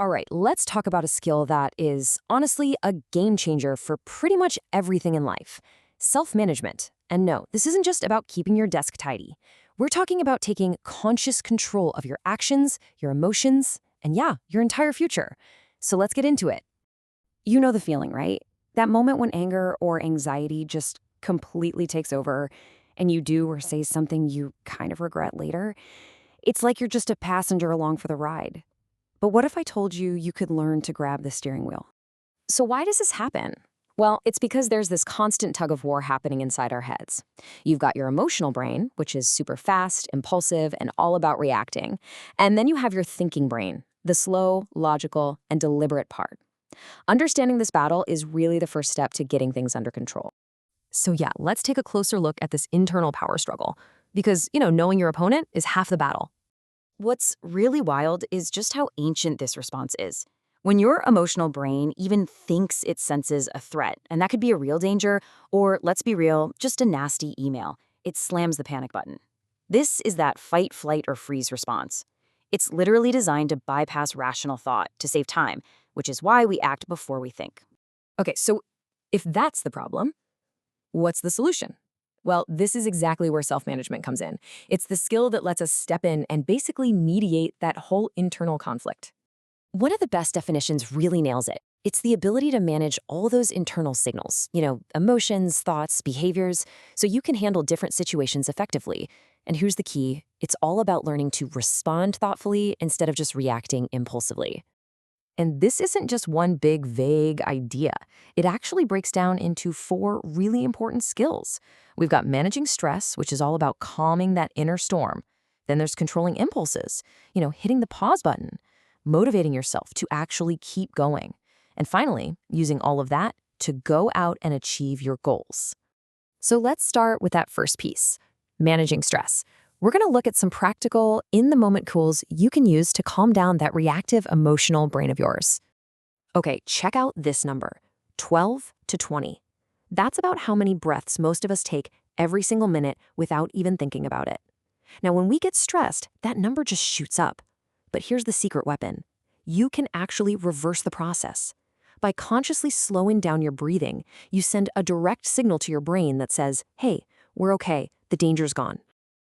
All right, let's talk about a skill that is honestly a game changer for pretty much everything in life: self-management. And no, this isn't just about keeping your desk tidy. We're talking about taking conscious control of your actions, your emotions, and yeah, your entire future. So let's get into it. You know the feeling, right? That moment when anger or anxiety just completely takes over and you do or say something you kind of regret later. It's like you're just a passenger along for the ride. But what if I told you you could learn to grab the steering wheel? So why does this happen? Well, it's because there's this constant tug of war happening inside our heads. You've got your emotional brain, which is super fast, impulsive, and all about reacting. And then you have your thinking brain, the slow, logical, and deliberate part. Understanding this battle is really the first step to getting things under control. So yeah, let's take a closer look at this internal power struggle. Because, knowing your opponent is half the battle. What's really wild is just how ancient this response is. When your emotional brain even thinks it senses a threat, and that could be a real danger, or let's be real, just a nasty email, it slams the panic button. This is that fight, flight, or freeze response. It's literally designed to bypass rational thought to save time, which is why we act before we think. Okay, so if that's the problem, what's the solution? Well, this is exactly where self-management comes in. It's the skill that lets us step in and basically mediate that whole internal conflict. One of the best definitions really nails it. It's the ability to manage all those internal signals, emotions, thoughts, behaviors, so you can handle different situations effectively. And here's the key: it's all about learning to respond thoughtfully instead of just reacting impulsively. And this isn't just one big, vague idea. It actually breaks down into 4 really important skills. We've got managing stress, which is all about calming that inner storm. Then there's controlling impulses, hitting the pause button, motivating yourself to actually keep going. And finally, using all of that to go out and achieve your goals. So let's start with that first piece: managing stress. We're going to look at some practical, in-the-moment tools you can use to calm down that reactive, emotional brain of yours. Okay, check out this number: 12 to 20. That's about how many breaths most of us take every single minute without even thinking about it. Now, when we get stressed, that number just shoots up. But here's the secret weapon: you can actually reverse the process. By consciously slowing down your breathing, you send a direct signal to your brain that says, hey, we're okay, the danger's gone.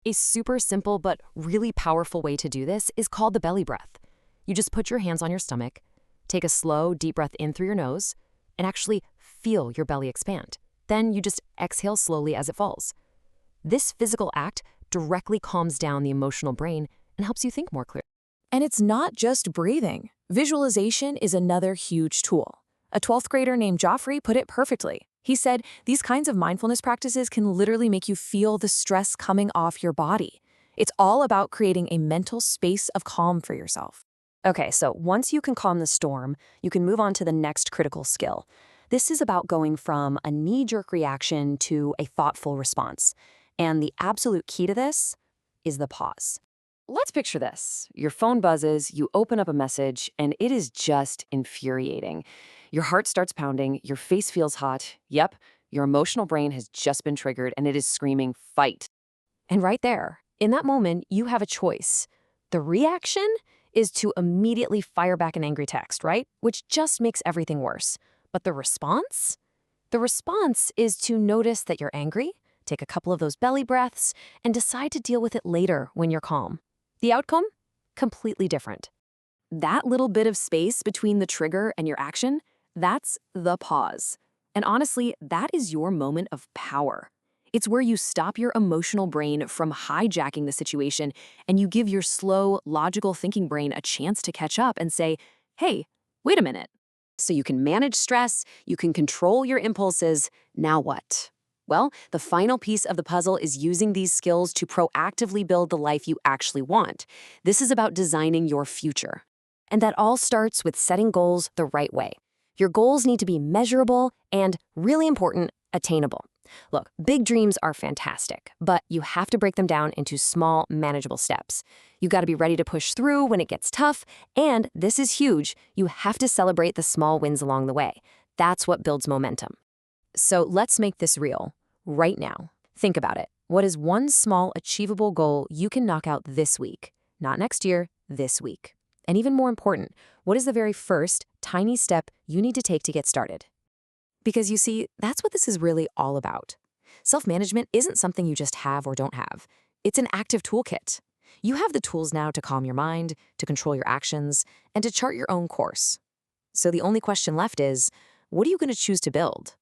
A super simple but really powerful way to do this is called the belly breath. You just put your hands on your stomach, take a slow, deep breath in through your nose, and actually feel your belly expand. Then you just exhale slowly as it falls. This physical act directly calms down the emotional brain and helps you think more clearly. And it's not just breathing. Visualization is another huge tool. A 12th grader named Joffrey put it perfectly. He said these kinds of mindfulness practices can literally make you feel the stress coming off your body. It's all about creating a mental space of calm for yourself. Okay, so once you can calm the storm, you can move on to the next critical skill. This is about going from a knee-jerk reaction to a thoughtful response. And the absolute key to this is the pause. Let's picture this. Your phone buzzes, you open up a message, and it is just infuriating. Your heart starts pounding, your face feels hot. Yep, your emotional brain has just been triggered and it is screaming, fight. And right there, in that moment, you have a choice. The reaction is to immediately fire back an angry text, right? Which just makes everything worse. But the response? The response is to notice that you're angry, take a couple of those belly breaths, and decide to deal with it later when you're calm. The outcome? Completely different. That little bit of space between the trigger and your action, that's the pause. And honestly, that is your moment of power. It's where you stop your emotional brain from hijacking the situation and you give your slow, logical thinking brain a chance to catch up and say, hey, wait a minute. So you can manage stress, you can control your impulses. Now what? Well, the final piece of the puzzle is using these skills to proactively build the life you actually want. This is about designing your future. And that all starts with setting goals the right way. Your goals need to be measurable and, really important, attainable. Look, big dreams are fantastic, but you have to break them down into small, manageable steps. You got to be ready to push through when it gets tough, and this is huge, you have to celebrate the small wins along the way. That's what builds momentum. So let's make this real, right now. Think about it. What is one small, achievable goal you can knock out this week? Not next year, this week. And even more important, what is the very first, tiny step you need to take to get started? Because you see, that's what this is really all about. Self-management isn't something you just have or don't have. It's an active toolkit. You have the tools now to calm your mind, to control your actions, and to chart your own course. So the only question left is, what are you going to choose to build?